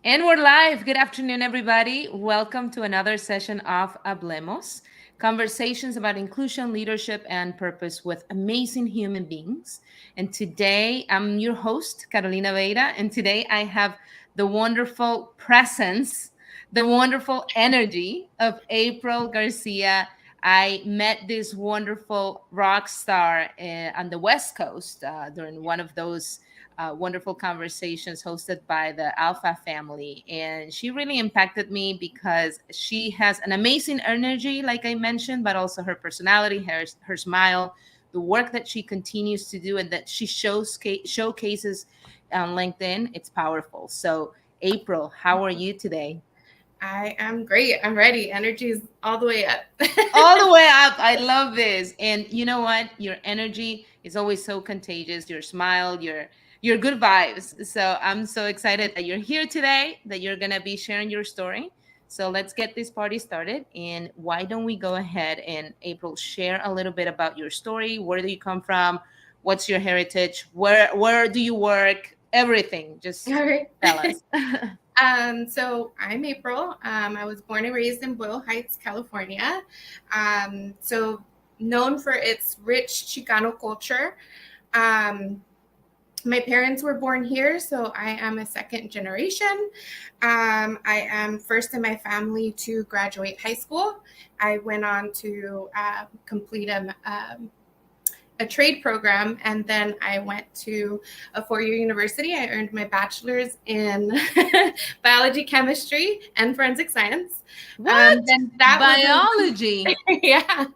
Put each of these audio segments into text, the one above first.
And we're live. Good afternoon, everybody. Welcome to another session of Hablemos, conversations about inclusion, leadership, and purpose with amazing human beings. And today, I'm your host, Carolina Veira. And today, I have the wonderful presence, the wonderful energy of April Garcia. I met this wonderful rock star on the West Coast during one of those wonderful conversations hosted by the Alpha family. And she really impacted me because she has an amazing energy, like I mentioned, but also her personality, her smile, the work that she continues to do and that she showcases on LinkedIn. It's powerful. So, April, how are you today? I am great. I'm ready. Energy is all the way up. All the way up. I love this. And you know what? Your energy is always so contagious. Your smile, your good vibes. So I'm so excited that you're here today, that you're gonna be sharing your story. So let's get this party started. And why don't we go ahead and April share a little bit about your story? Where do you come from? What's your heritage? Where do you work? Everything. All Just right. tell us. So I'm April. I was born and raised in Boyle Heights, California. So known for its rich Chicano culture. Um, my parents were born here, so I am a second generation. I am first in my family to graduate high school. I went on to complete a trade program, and then I went to a four-year university. I earned my bachelor's in biology, chemistry, and forensic science. What? Then that Biology. wasn't yeah,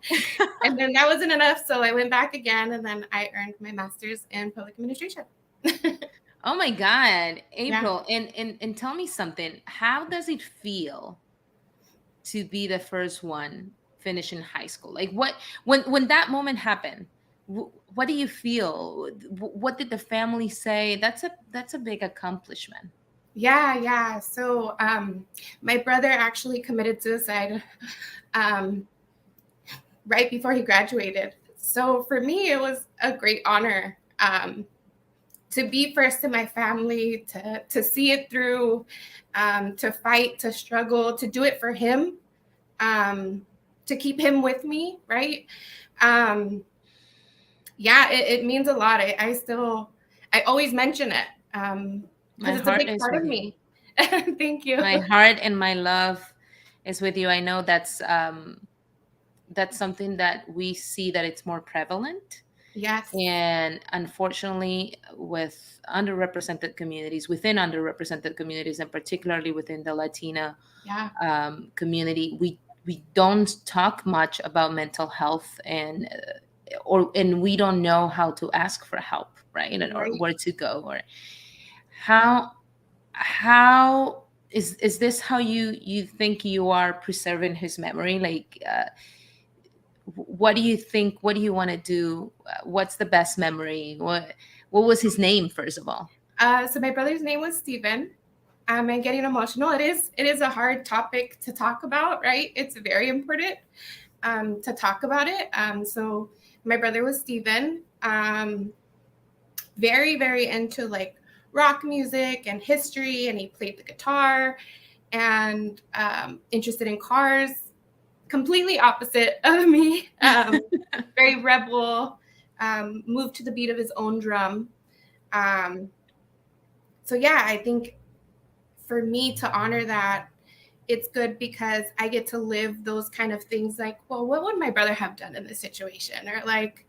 and then that wasn't enough, so I went back again, and then I earned my master's in public administration. Oh my God, Yeah. April, and tell me something. How does it feel to be the first one finishing high school? Like when that moment happened, what do you feel? What did the family say? That's a big accomplishment. Yeah. So my brother actually committed suicide um, right before he graduated. So for me, it was a great honor to be first in my family, to see it through, to fight, to struggle, to do it for him, to keep him with me, right? Um, yeah, it means a lot. I always mention it My because it's a heart big is part with of you. me. Thank you. My heart and my love is with you. I know that's something that we see that it's more prevalent. Yes. And unfortunately, with underrepresented communities, within underrepresented communities, and particularly within the Latina Yeah. community, we don't talk much about mental health, and we don't know how to ask for help, right? Or Right. where to go, or how how is this how you think you are preserving his memory? Like, what do you think? What do you want to do? What's the best memory? What was his name, first of all? So my brother's name was Steven. And getting emotional. It is a hard topic to talk about, right? It's very important to talk about it. So my brother was Steven. Very, very into like rock music and history, and he played the guitar and interested in cars. Completely opposite of me. Very rebel. Moved to the beat of his own drum. Um, so yeah, I think for me to honor that, it's good because I get to live those kind of things like, well, what would my brother have done in this situation? Or like,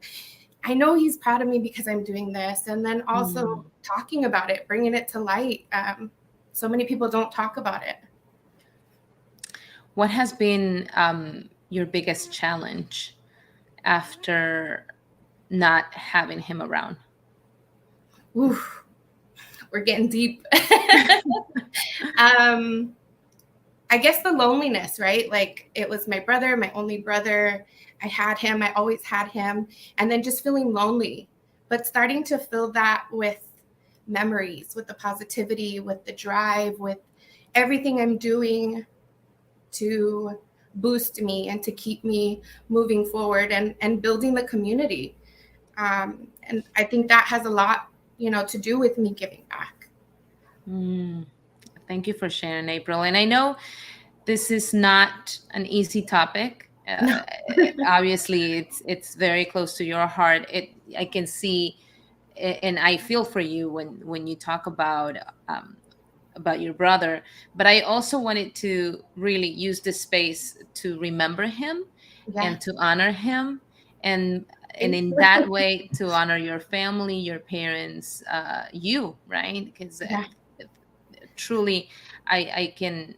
I know he's proud of me because I'm doing this. And then also Mm. talking about it, bringing it to light. So many people don't talk about it. What has been your biggest challenge after not having him around? Ooh, we're getting deep. um, I guess the loneliness, right? Like it was my brother, my only brother. I had him, I always had him. And then just feeling lonely, but starting to fill that with memories, with the positivity, with the drive, with everything I'm doing to boost me and to keep me moving forward and building the community. And I think that has a lot, to do with me giving back. Mm. Thank you for sharing, April. And I know this is not an easy topic. No. Obviously, it's very close to your heart. I can see, and I feel for you when you talk about your brother. But I also wanted to really use this space to remember him Yeah. and to honor him, and Thank in that you. way to honor your family, your parents, you, right? Because Yeah. truly, I can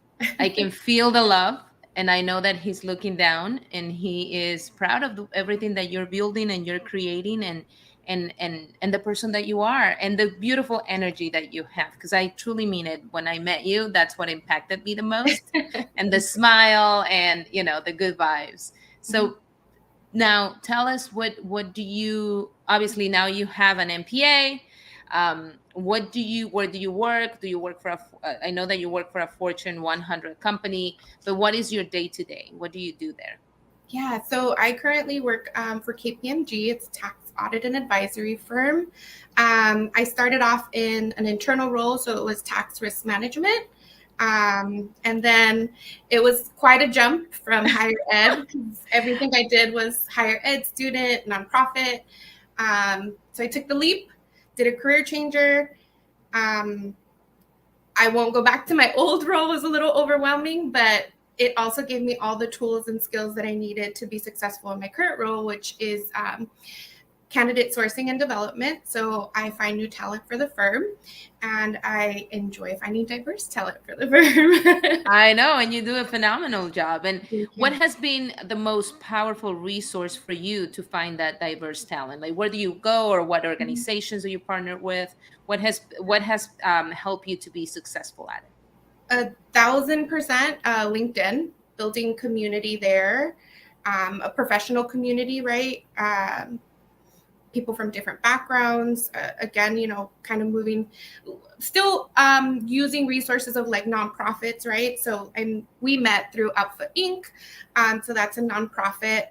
feel the love, and I know that he's looking down and he is proud of everything that you're building and you're creating, and the person that you are, and the beautiful energy that you have, because I truly mean it. When I met you, that's what impacted me the most, and the smile, and the good vibes. So now tell us, what do you, obviously now you have an MPA. Where do you work? Do you work for I know that you work for a Fortune 100 company, but what is your day to day? What do you do there? Yeah, so I currently work for KPMG. It's a tax audit and advisory firm. I started off in an internal role, so it was tax risk management. And then it was quite a jump from higher ed, because everything I did was higher ed, student, nonprofit. So I took the leap, did a career changer. Um, I won't go back to my old role. It was a little overwhelming, but it also gave me all the tools and skills that I needed to be successful in my current role, which is candidate sourcing and development. So I find new talent for the firm, and I enjoy finding diverse talent for the firm. I know, and you do a phenomenal job. And Thank what you. has been the most powerful resource for you to find that diverse talent? Like, where do you go, or what organizations do you partner with? What has helped you to be successful at it? 1,000% LinkedIn, building community there, a professional community, right? People from different backgrounds. Again, kind of moving, still using resources of like nonprofits, right? So, and we met through Outfoot Inc. So that's a nonprofit.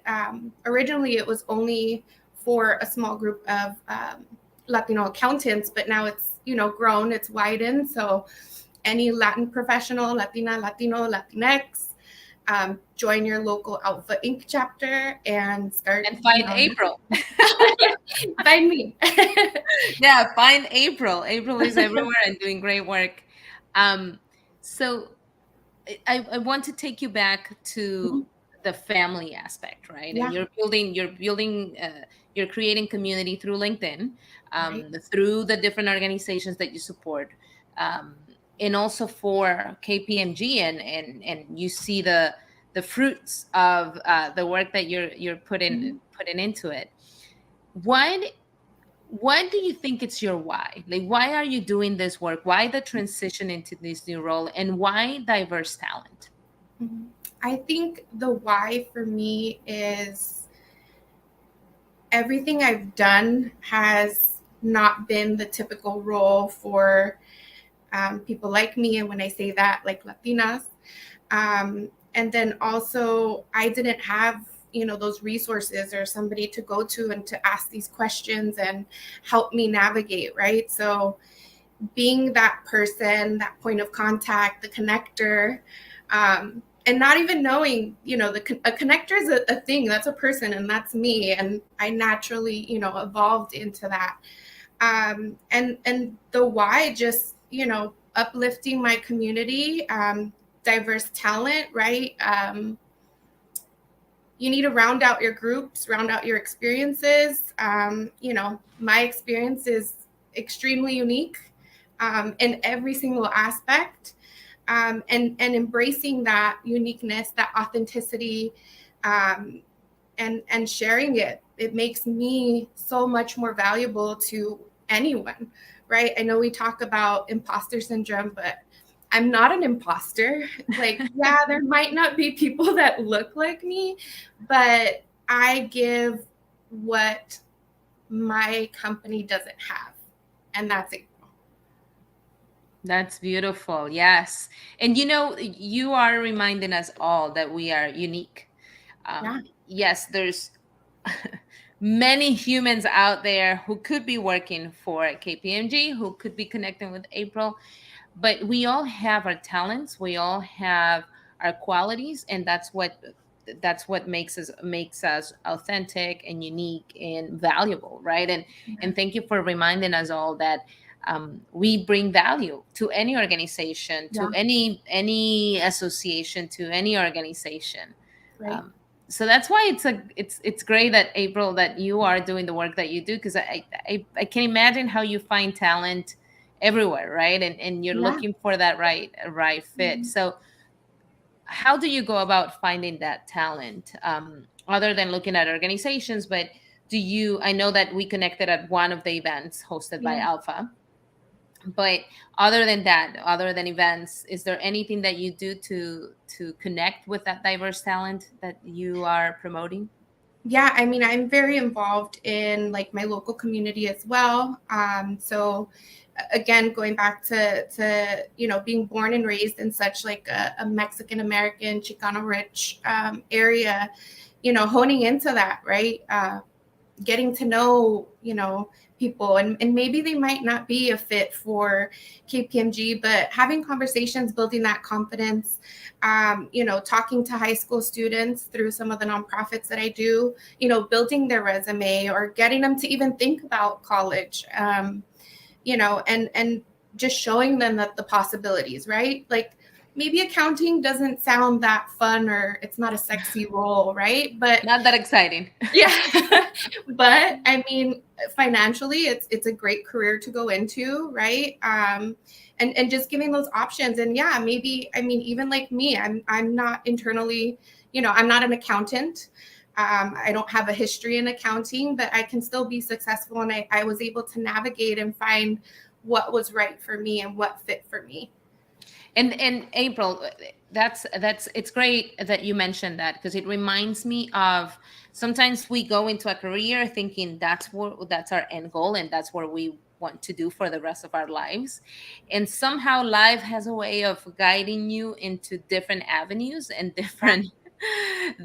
Originally, it was only for a small group of Latino accountants, but now it's grown, it's widened. So any Latin professional, Latina, Latino, Latinx, join your local Outfoot Inc. chapter and start. And find April. Find me. Yeah, find April. April is everywhere and doing great work. So I want to take you back to the family aspect, right? And Yeah. you're creating community through LinkedIn, Right. through the different organizations that you support, um, and also for KPMG, and you see the fruits of the work that you're putting into it. What what do you think it's your why? Like, why are you doing this work? Why the transition into this new role, and why diverse talent? Mhm. I think the why for me is everything I've done has not been the typical role for people like me. And when I say that, like Latinas. And then also, I didn't have those resources or somebody to go to and to ask these questions and help me navigate, right? So being that person, that point of contact, the connector, and not even knowing, a connector is a thing, that's a person, and that's me, and I naturally, evolved into that. And the why, just uplifting my community, diverse talent, right? You need to round out your groups, round out your experiences. My experience is extremely unique in every single aspect, and embracing that uniqueness, that authenticity, and sharing it. It makes me so much more valuable to anyone, right? I know we talk about imposter syndrome, but I'm not an imposter. Like, yeah, there might not be people that look like me, but I give what my company doesn't have, and that's it. That's beautiful. Yes. And you are reminding us all that we are unique. Yeah. Yes, there's many humans out there who could be working for KPMG, who could be connecting with April, but we all have our talents, we all have our qualities, and that's what makes us authentic and unique and valuable, right? And thank you for reminding us all that we bring value to any organization, to Yeah. any association, to any organization. Right. um, so that's why it's great that, April, that you are doing the work that you do, because I can imagine how you find talent everywhere, right? And you're Yeah. looking for that right fit. Mhm. So how do you go about finding that talent, other than looking at organizations? But I know that we connected at one of the events hosted by Yeah. Alpha, but other than that, other than events, is there anything that you do to connect with that diverse talent that you are promoting? Yeah, I mean, I'm very involved in like my local community as well. So again, going back to being born and raised in such like a Mexican American Chicano rich area, honing into that, right? Getting to know, people, and maybe they might not be a fit for KPMG, but having conversations, building that confidence, talking to high school students through some of the nonprofits that I do, building their resume or getting them to even think about college, and just showing them that the possibilities, right? Like maybe accounting doesn't sound that fun or it's not a sexy role, right? But Not that exciting. yeah. But I mean, financially, it's a great career to go into, right? And just giving those options. And yeah, maybe, I mean, even like me, I'm not internally, I'm not an accountant. I don't have a history in accounting, but I can still be successful. And I was able to navigate and find what was right for me and what fit for me. And April, that's it's great that you mentioned that, because it reminds me of, sometimes we go into a career thinking that's our end goal and that's what we want to do for the rest of our lives, and somehow life has a way of guiding you into different avenues and Yeah.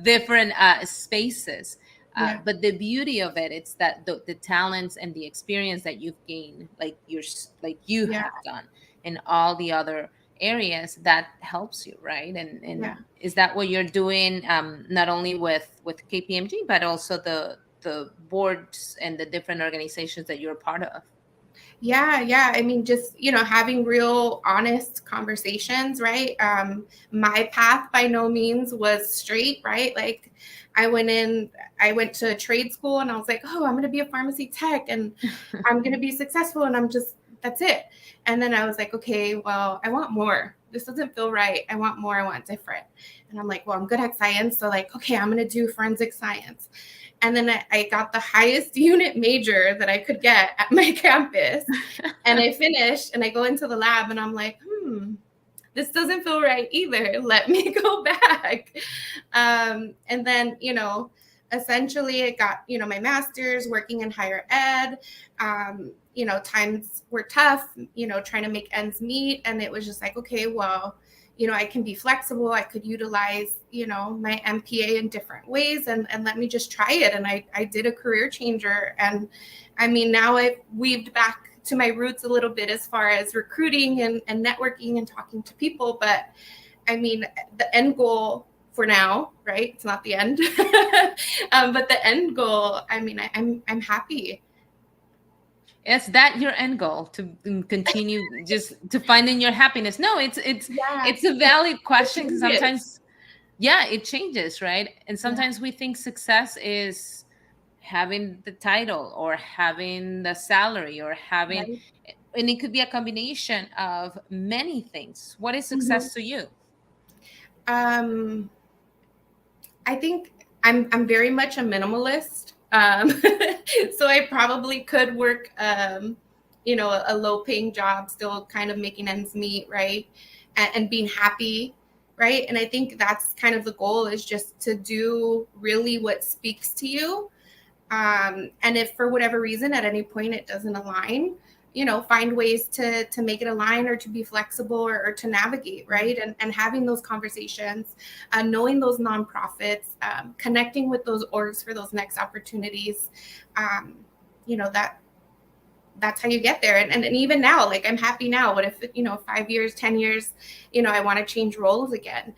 different spaces. Yeah. But the beauty of it, it's that the talents and the experience that you've gained, like you Yeah. have done in all the other areas, that helps you, right? And Yeah. is that what you're doing, not only with KPMG, but also the boards and the different organizations that you're part of? Yeah, yeah. I mean, just, having real honest conversations, right? My path by no means was straight, right? Like I went to trade school and I was like, oh, I'm going to be a pharmacy tech and I'm going to be successful. And that's it. And then I was like, okay, well, I want more. This doesn't feel right. I want more. I want different. And I'm like, well, I'm good at science. So like, okay, I'm going to do forensic science. And then I got the highest unit major that I could get at my campus. And I finished and I go into the lab and I'm like, this doesn't feel right either. Let me go back. And then, essentially I got, my master's working in higher ed. Times were tough, trying to make ends meet. And it was just like, okay, well, I can be flexible. I could utilize, my MPA in different ways and let me just try it. And I did a career changer. And I mean, now I've weaved back to my roots a little bit as far as recruiting and networking and talking to people. But I mean, the end goal for now, right? It's not the end, but the end goal, I mean, I'm happy. Is that your end goal, to continue just to finding your happiness? No, Yeah, it's a valid it question, 'cause changes. sometimes, yeah, it changes, right? And Yeah, sometimes we think success is having the title or having the salary or having, right. and it could be a combination of many things. What is Mhm. success to you? Um, I think I'm very much a minimalist. So I probably could work, a low paying job, still kind of making ends meet, right? And being happy, right? And I think that's kind of the goal, is just to do really what speaks to you. And if for whatever reason at any point it doesn't align, find ways to make it align or to be flexible or to navigate, right? And having those conversations, knowing those nonprofits, connecting with those orgs for those next opportunities, that that's how you get there. And even now, like, I'm happy now. What if, 5 years, 10 years, I want to change roles again,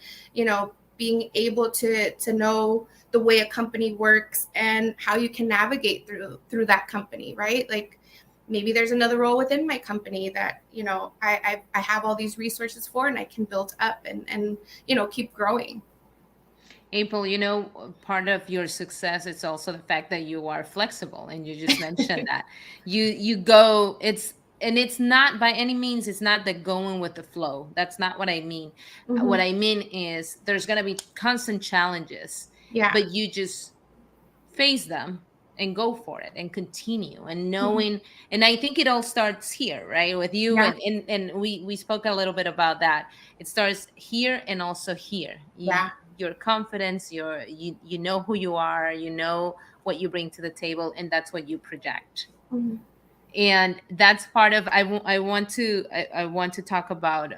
being able to know the way a company works and how you can navigate through that company, right? Like, maybe there's another role within my company that, I have all these resources for, and I can build up and keep growing. April, part of your success is also the fact that you are flexible, and you just mentioned that you go. It's not by any means. It's not the going with the flow. That's not what I mean. What Mm-hmm. I mean is there's gonna be constant challenges, Yeah. but you just face them and go for it and continue and Mm-hmm. knowing. And I think it all starts here, right, with you. Yeah. And we spoke a little bit about that. It starts here and also here. Yeah. Your confidence, you know who you are, you know what you bring to the table, and that's what you project. Mm-hmm. And that's part of I want to talk about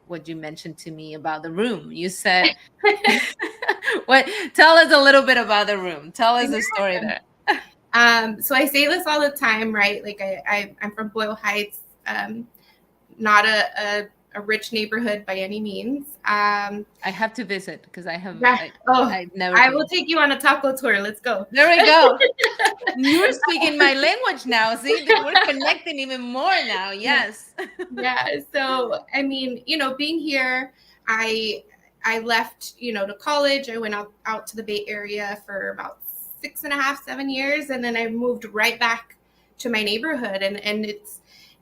what you mentioned to me about the room. You said what, tell us a little bit about the room. Tell us the story there. So I say this all the time, right? Like, I'm from Boyle Heights, not a rich neighborhood by any means. I have to visit because Yeah. I've never I been. will take you on a taco tour. Let's go. There we go. You're speaking my language now. See, we're connecting even more now. Yes. Yeah. So, I mean, being here, I left, to college. I went out to the Bay Area for about 6.5, 7 years, and then I moved right back to my neighborhood, and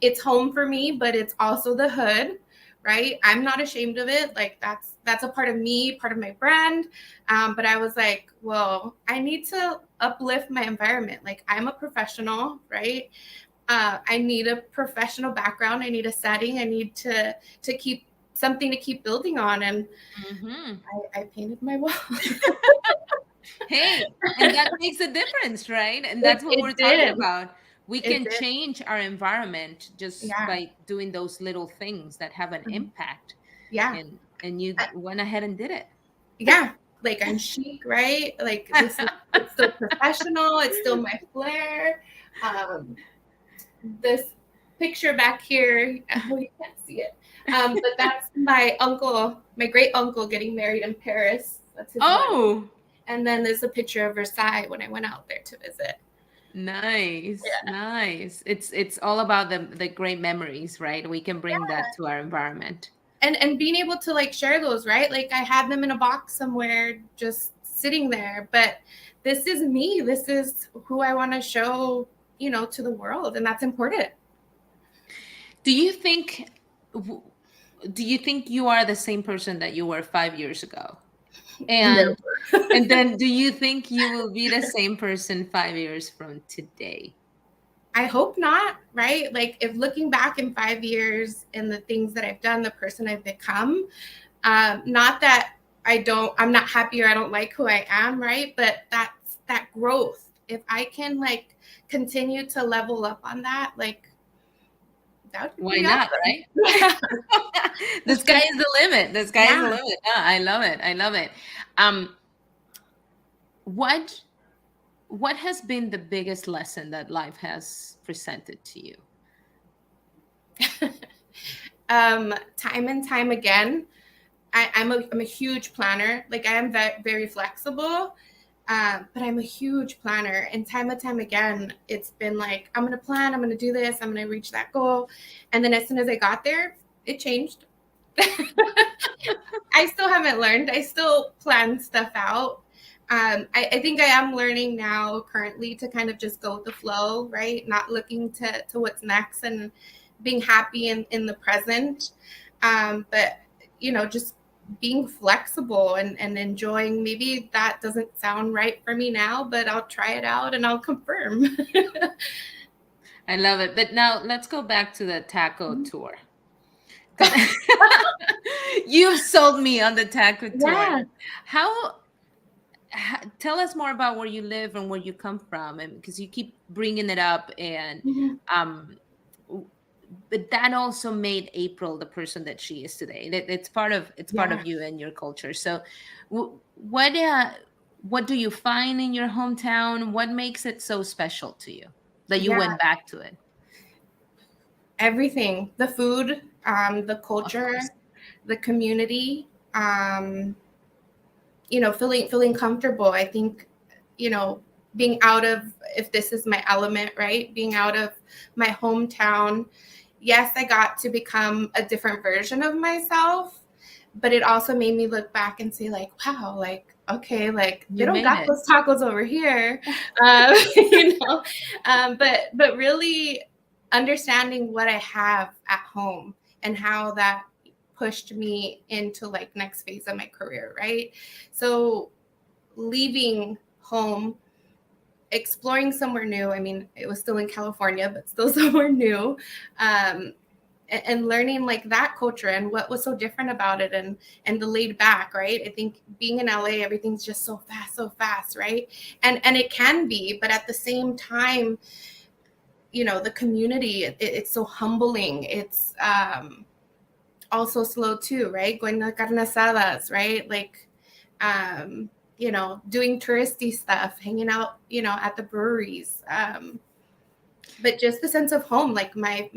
it's home for me, but it's also the hood, right? I'm not ashamed of it. Like, that's a part of me, part of my brand. But I was like, well, I need to uplift my environment. Like, I'm a professional, right? I need a professional background. I need a setting. I need to keep something to keep building on. And Mm-hmm. I painted my wall. Hey, and that makes a difference, right? And that's what we're talking about. We It can did. change our environment just Yeah. by doing those little things that have an impact. Yeah. And you went ahead and did it. Yeah. Like, I'm chic, right? Like, it's still professional. It's still my flair. This picture back here, oh, you can't see it. But that's my uncle, my great uncle, getting married in Paris. That's his wedding. Oh, And then there's a picture of Versailles when I went out there to visit. nice, Yeah. nice. It's all about the great memories, right? We can bring that to our environment. And being able to, like, share those, right? Like, I have them in a box somewhere just sitting there, but this is me. This is who I want to show, to the world, and that's important. Do you think do you think you are the same person that you were 5 years ago? No. And then do you think you will be the same person 5 years from today? I hope not, right? Like, if looking back in 5 years and the things that I've done, the person I've become, not that I'm not happy or I don't like who I am, right? But that's that growth. If I can, like, continue to level up on that, like, that would Why be not, awesome. right? Yeah. The sky is the limit. The sky is the Yeah. limit. Yeah, I love it. I love it. What what has been the biggest lesson that life has presented to you? Time and time again, I'm a huge planner. Like, I am very flexible, but I'm a huge planner. And time again, it's been like, I'm going to plan, I'm going to do this, I'm going to reach that goal. And then as soon as I got there, it changed. I still haven't learned. I still plan stuff out. I think I am learning now currently to kind of just go with the flow, right? Not looking to what's next, and being happy in the present. But, just being flexible and enjoying. Maybe that doesn't sound right for me now, but I'll try it out and I'll confirm. I love it. But now let's go back to the taco tour. You've sold me on the taco tour. Yeah. Tell us more about where you live and where you come from, and because you keep bringing it up, and but that also made April the person that she is today. It's part of you and your culture. So what do you find in your hometown? What makes it so special to you that you went back to it? everything, the food, the culture, the community, feeling comfortable. I think, being out of, if this is my element, right? Being out of my hometown. Yes, I got to become a different version of myself, but it also made me look back and say, like, wow, like, okay, like they don't got those tacos over here. But really understanding what I have at home and how that pushed me into like next phase of my career, right? So leaving home, exploring somewhere new. I mean, it was still in California, but still somewhere new. And learning like that culture and what was so different about it, and the laid back, right? I think being in LA, everything's just so fast, right? And it can be, but at the same time, the community, it's so humbling. It's also slow too, right? Going to carne asadas, right? Like, doing touristy stuff, hanging out, at the breweries. But just the sense of home, like my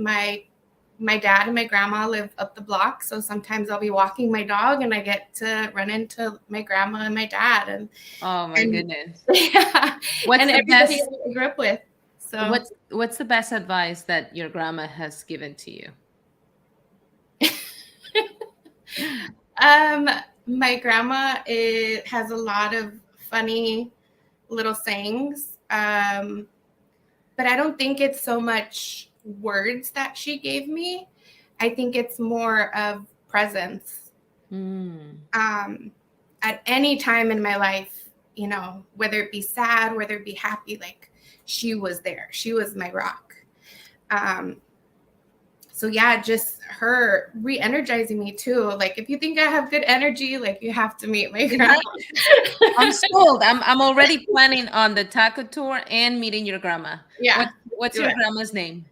dad and my grandma live up the block. So sometimes I'll be walking my dog and I get to run into my grandma and my dad. And oh my goodness. Yeah. What's and the everybody best I grew up with. So what's the best advice that your grandma has given to you? My grandma has a lot of funny little sayings. But I don't think it's so much words that she gave me. I think it's more of presence. At any time in my life, whether it be sad, whether it be happy, like she was there. She was my rock. So yeah, just her re-energizing me too. Like, if you think I have good energy, like you have to meet my grandma. I'm sold. I'm already planning on the taco tour and meeting your grandma. Yeah. What's your grandma's name?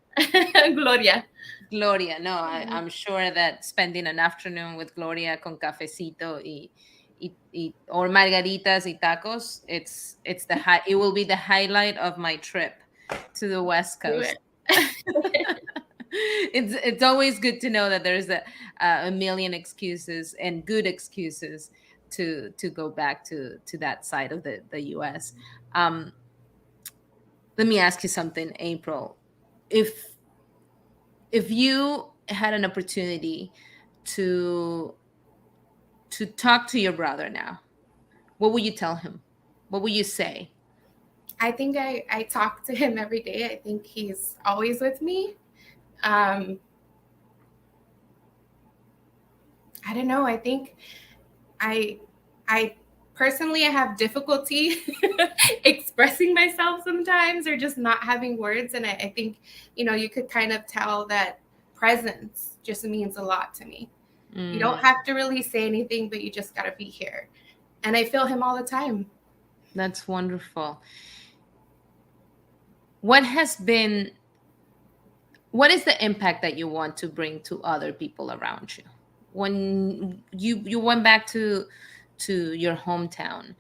Gloria. Gloria. No, I'm sure that spending an afternoon with Gloria con cafecito or margaritas y tacos, it will be the highlight of my trip to the West Coast. It's always good to know that there's a million excuses and good excuses to go back to that side of the US. Let me ask you something, April. If you had an opportunity to talk to your brother now, what would you tell him? What would you say? I think I talk to him every day. I think he's always with me. I don't know. I think I personally, I have difficulty expressing myself sometimes, or just not having words. And I think, you could kind of tell that presence just means a lot to me. You don't have to really say anything, but you just got to be here. And I feel him all the time. That's wonderful. What is the impact that you want to bring to other people around you? When you went back to your hometown,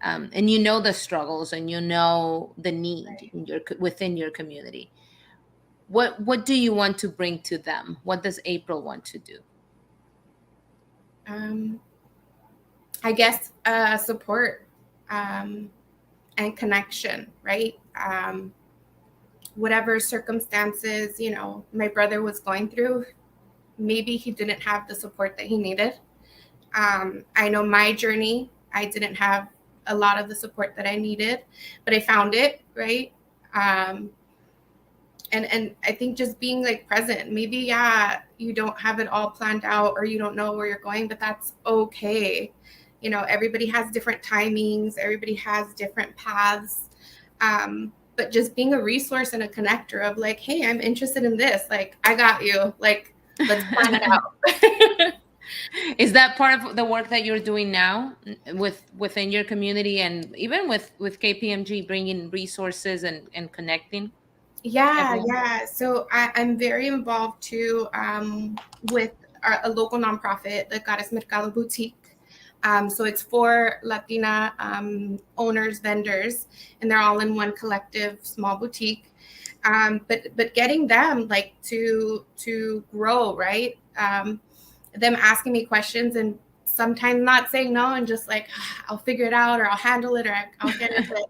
and you know the struggles and you know the need within your community, what do you want to bring to them? What does April want to do? I guess support and connection, right? Whatever circumstances, my brother was going through, maybe he didn't have the support that he needed. I know my journey, I didn't have a lot of the support that I needed, but I found it, right? And I think just being like present, maybe, you don't have it all planned out or you don't know where you're going, but that's okay. Everybody has different timings, everybody has different paths. But just being a resource and a connector of like, hey, I'm interested in this. Like, I got you. Like, let's plan it out. Is that part of the work that you're doing now within your community, and even with KPMG, bringing resources and connecting? Yeah. So I'm very involved too with a local nonprofit, the Goddess Mercado Boutique. So it's for Latina owners, vendors, and they're all in one collective small boutique. But getting them like to grow, right? Them asking me questions and sometimes not saying no and just like, I'll figure it out, or I'll handle it, or I'll get it. But,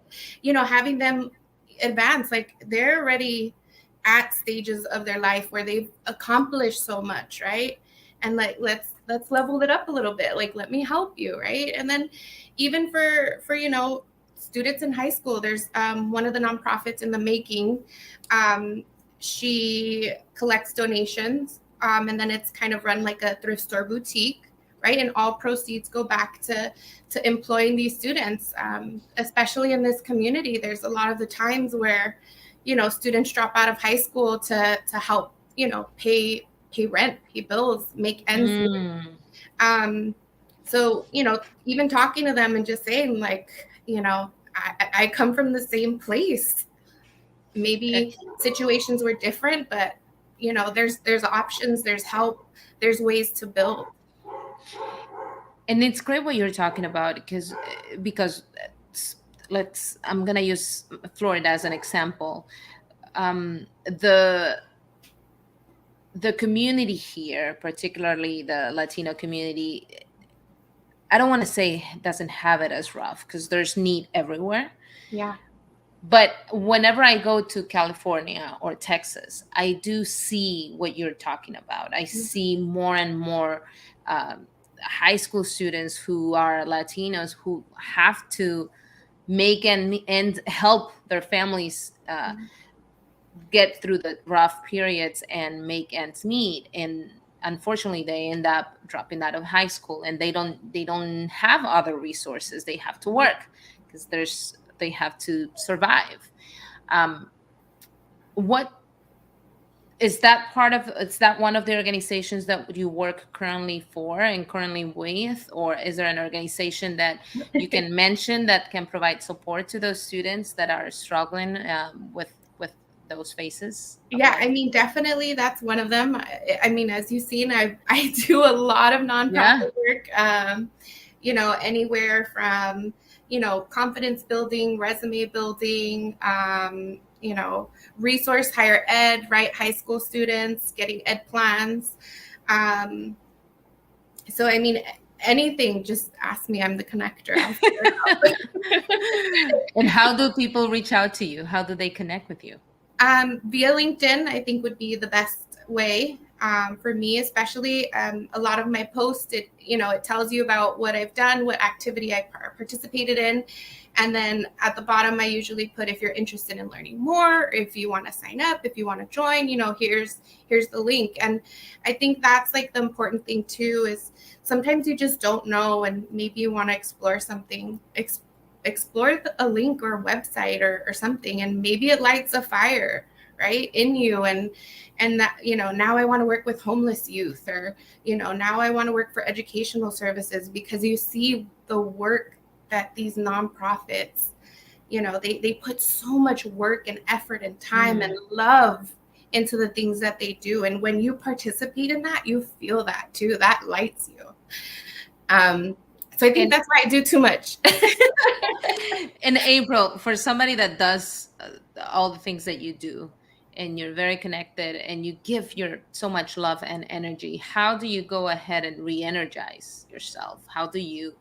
having them advance, like they're already at stages of their life where they've accomplished so much, right? And like, let's level it up a little bit. Like, let me help you, right? And then even for students in high school, there's one of the nonprofits in the making. She collects donations, and then it's kind of run like a thrift store boutique, right? And all proceeds go back to employing these students, especially in this community. There's a lot of the times where, students drop out of high school to help, pay rent, pay bills, make ends meet. So, even talking to them and just saying like, I come from the same place. Maybe situations were different, but there's options, there's help, there's ways to build. And it's great what you're talking about, because I'm gonna use Florida as an example. The community here, particularly the Latino community, I don't want to say doesn't have it as rough, because there's need everywhere. Yeah. But whenever I go to California or Texas, I do see what you're talking about. I see more and more high school students who are Latinos who have to make and help their families get through the rough periods and make ends meet. And unfortunately, they end up dropping out of high school, and they don't have other resources. They have to work because they have to survive. What is that one of the organizations that you work currently for and currently with, or is there an organization that you can mention that can provide support to those students that are struggling with those phases? Yeah, I mean, definitely that's one of them. I mean, as you've seen, I do a lot of nonprofit work, anywhere from, confidence building, resume building, resource higher ed, right? High school students getting ed plans. So, I mean, anything, just ask me. I'm the connector. And how do people reach out to you? How do they connect with you? Via LinkedIn, I think would be the best way for me, especially. A lot of my posts, it tells you about what I've done, what activity I participated in. And then at the bottom, I usually put, if you're interested in learning more, if you want to sign up, if you want to join, here's the link. And I think that's like the important thing too, is sometimes you just don't know, and maybe you want to explore something, explore a link or a website or something, and maybe it lights a fire right in you, and that now I want to work with homeless youth, or now I want to work for educational services, because you see the work that these nonprofits, they put so much work and effort and time and love into the things that they do, and when you participate in that, you feel that too. That lights you. So I think that's why I do too much. In April, for somebody that does all the things that you do, and you're very connected, and you give so much love and energy, how do you go ahead and re-energize yourself? How do you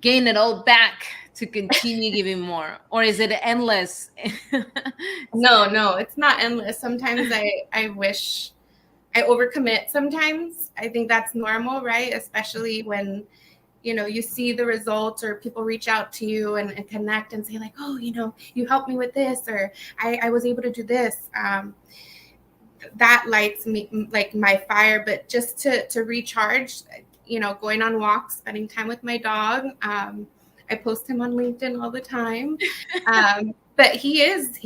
gain it all back to continue giving more? Or is it endless? No, it's not endless. Sometimes I wish I overcommit sometimes. I think that's normal, right? Especially when you see the results, or people reach out to you and connect and say like, oh, you helped me with this, or I was able to do this. That lights me, like my fire. But just to recharge, going on walks, spending time with my dog. I post him on LinkedIn all the time. But he is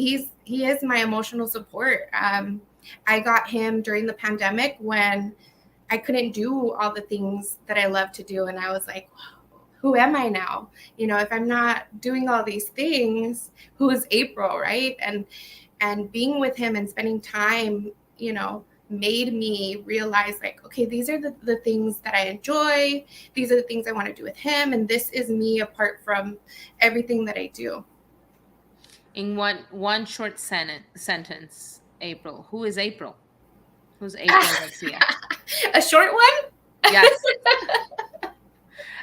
my emotional support. I got him during the pandemic when I couldn't do all the things that I love to do. And I was like, who am I now? If I'm not doing all these things, who is April, right? And being with him and spending time, made me realize like, okay, these are the things that I enjoy. These are the things I want to do with him. And this is me apart from everything that I do. In one short sentence, April. Who is April? Who's April Garcia? A short one? Yes.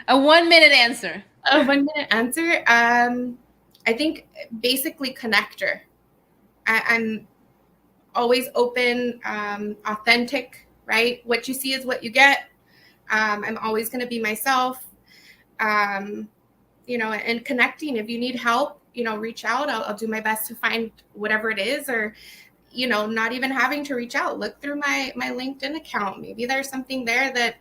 A 1 minute answer. A 1 minute answer. I think basically connector. I'm always open, authentic, right? What you see is what you get. I'm always going to be myself, and connecting. If you need help, reach out. I'll do my best to find whatever it is, or, not even having to reach out. Look through my LinkedIn account. Maybe there's something there that,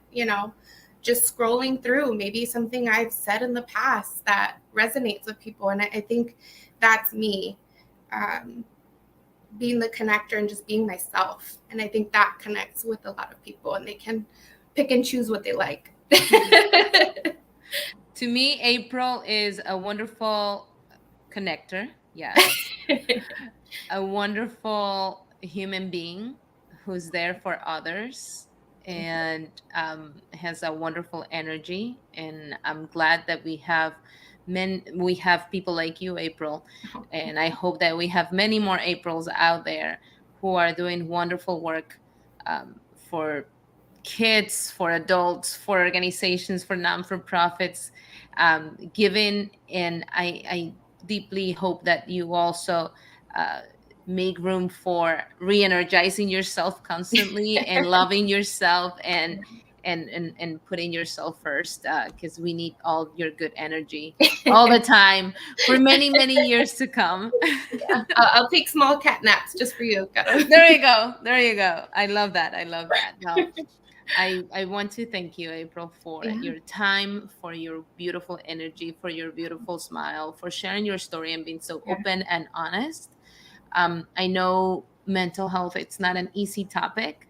just scrolling through, maybe something I've said in the past that resonates with people. And I think that's me. Being the connector and just being myself. And I think that connects with a lot of people, and they can pick and choose what they like. To me, April is a wonderful connector. Yes. A wonderful human being who's there for others and has a wonderful energy. And I'm glad that we have people like you, April. And I hope that we have many more Aprils out there who are doing wonderful work for kids, for adults, for organizations, for non-for-profits, giving. And I deeply hope that you also make room for re-energizing yourself constantly and loving yourself and putting yourself first, because we need all your good energy all the time for many, many years to come. Yeah. I'll take small cat naps just for you. There you go. There you go. I love that. I love that. No, I want to thank you, April, for your time, for your beautiful energy, for your beautiful smile, for sharing your story and being so open and honest. I know mental health, it's not an easy topic.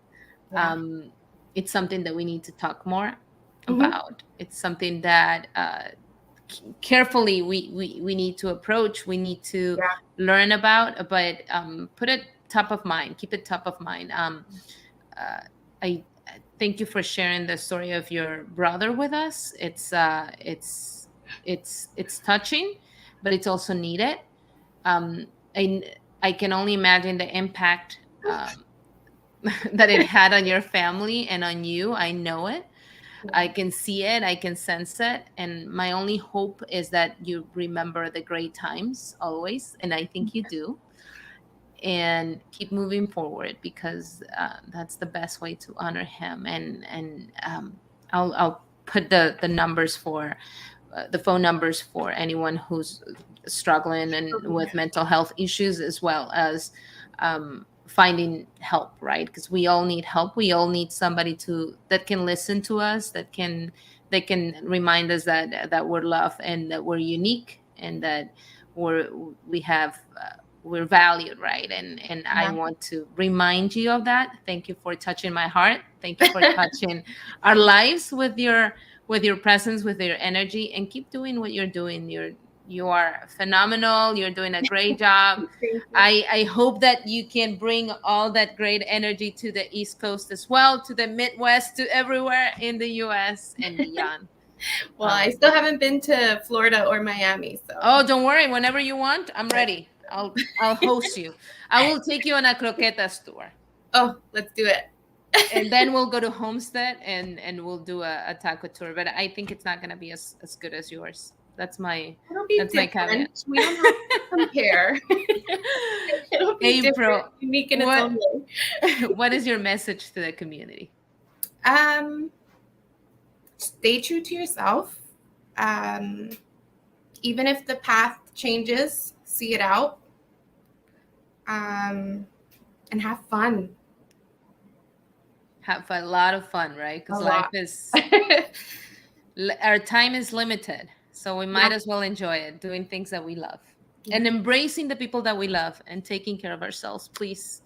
It's something that we need to talk more about. It's something that carefully we need to approach, we need to learn about, but put it top of mind, keep it top of mind. I thank you for sharing the story of your brother with us. It's touching, but it's also needed. I can only imagine the impact that it had on your family and on you. I know it. I can see it. I can sense it. And my only hope is that you remember the great times always. And I think you do. And keep moving forward, because that's the best way to honor him. And I'll put the numbers for the phone numbers for anyone who's struggling and with mental health issues, as well as finding help, right? Because we all need help. We all need somebody that can listen to us, that can remind us that we're loved and that we're unique and that we're valued, right? And I want to remind you of that. Thank you for touching my heart. Thank you for touching our lives with your presence, with your energy, and keep doing what you're doing. You are phenomenal. You're doing a great job. I hope that you can bring all that great energy to the East Coast as well, to the Midwest, to everywhere in the US and beyond. Well, I still haven't been to Florida or Miami. So. Oh, don't worry. Whenever you want, I'm ready. I'll host you. I will take you on a croquetas tour. Oh, let's do it. And then we'll go to Homestead and we'll do a taco tour. But I think it's not going to be as good as yours. That's my caveat. We don't have to compare. It'll be April, unique in its own way. What is your message to the community? Stay true to yourself. Even if the path changes, see it out. And have fun. Have a lot of fun, right? Because life is our time is limited, so we might as well enjoy it, doing things that we love and embracing the people that we love and taking care of ourselves. Please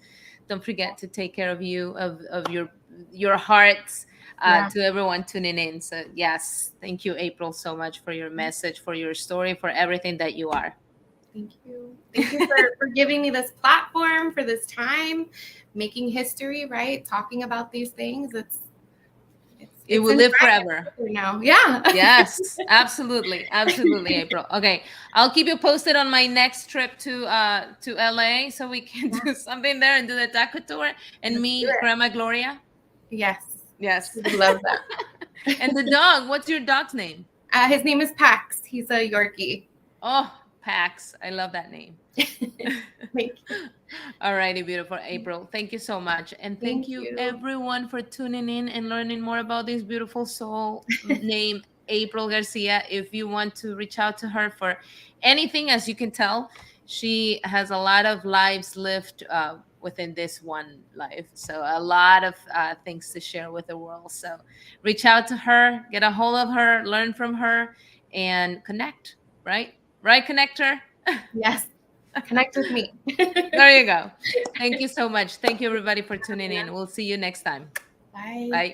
don't forget to take care of you, of your hearts, to everyone tuning in. So yes, thank you, April, so much for your message, for your story, for everything that you are. Thank you. Thank you for giving me this platform, for this time, making history, right? Talking about these things. It's It it's will in live forever. now. Yeah. Yes, absolutely, absolutely, April. Okay, I'll keep you posted on my next trip to LA, so we can Yeah. do something there and do the taco tour and Let's do meet it. Grandma Gloria. Yes. Yes. She would love that. And the dog, what's your dog's name? His name is Pax. He's a Yorkie. Oh, Pax. I love that name. Thank you. All righty, beautiful April. Thank you so much. And thank Thank you, you. everyone, for tuning in and learning more about this beautiful soul named April Garcia. If you want to reach out to her for anything, as you can tell, she has a lot of lives lived within this one life. So, a lot of things to share with the world. So, reach out to her, get a hold of her, learn from her, and connect, right? Right, connector? Yes. Connect with me. There you go. Thank you so much. Thank you, everybody, for tuning in. We'll see you next time. Bye. Bye.